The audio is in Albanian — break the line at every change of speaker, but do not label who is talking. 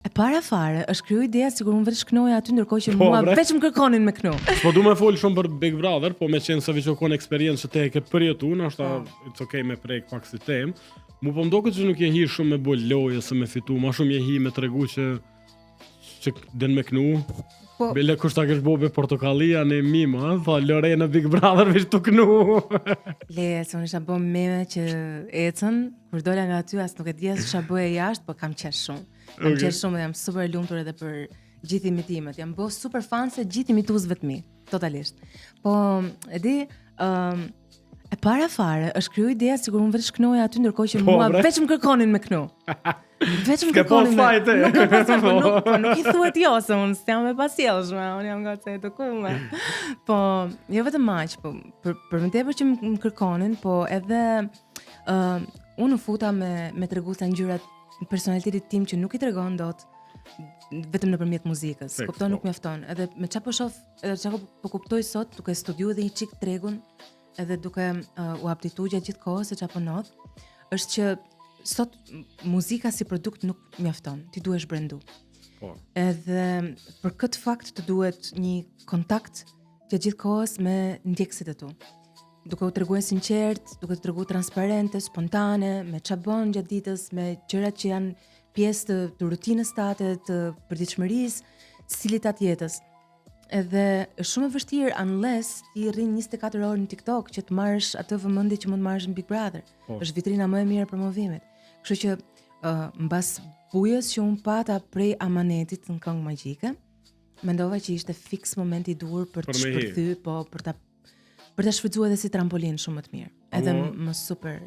E para fare, është kriju ideja sikur unë vetë shknoja aty ndërkohë që mua veç më kërkonin me knu.
Po du me fol shumë për Big Brother, po me qenë se veç kon eksperiencë që te e ke përjetuar, është it's okay me prek pak si temë. Mu po mdoket që nuk je hi shumë me bol loje se me fitu, ma shumë je hi me tregu që den me knu.
Po,
Bile kush ta kesh bobe portokallia në mima, tha Lorena Big Brother veç të knu.
se unë isha bo meme që ecën, kur dola nga aty as nuk e dija se ç'a bëje jashtë, po kam qesh shumë. Kam qesh shumë dhe jam super lumtur edhe për gjithë imitimet. Jam bo super fan se gjithë imituesve të mi, totalisht. Po, e di, e para fare, është kriju ideja sikur unë vetë shknoja aty ndërkohë që mua veç më kërkonin me knu. Veç më kërkonin me. Nuk ka pas po nuk I thuhet jo se unë s'jam e pasjellshme, unë jam goca e edukuar. Po, jo vetëm aq, po për më tepër që më kërkonin, po edhe unë u futa me tregu sa ngjyrat personalitetit tim që nuk I tregon dot vetëm nëpërmjet muzikës. Kupton, nuk mjafton. Edhe me çfarë po shoh, edhe çfarë po kuptoj sot, duke studiuar edhe një çik tregun, edhe duke u aptitu gjatë gjithë kohës se çfarë po ndodh, është që sot muzika si produkt nuk mjafton. Ti duhesh brendu.
Po.
Edhe për këtë fakt të duhet një kontakt gjatë gjithë kohës me ndjekësit e tu. Duke u treguar sinqert, duke u treguar transparente, spontane, me çfarë bën gjatë ditës, me gjërat që janë pjesë të rutinës tate, të përditshmërisë, stilit atë jetës. Edhe është shumë e vështirë unless ti rrin 24 orë në TikTok që të marrësh atë vëmendje që mund marrësh në Big Brother. Është vitrina më e mirë e promovimit. Kështu që mbas bujës që unë pata prej amanetit në këngë magjike, mendova që ishte fiks momenti I duhur për të shpërthy, po për ta shfrytzuar edhe si trampolin shumë më të mirë. Edhe më super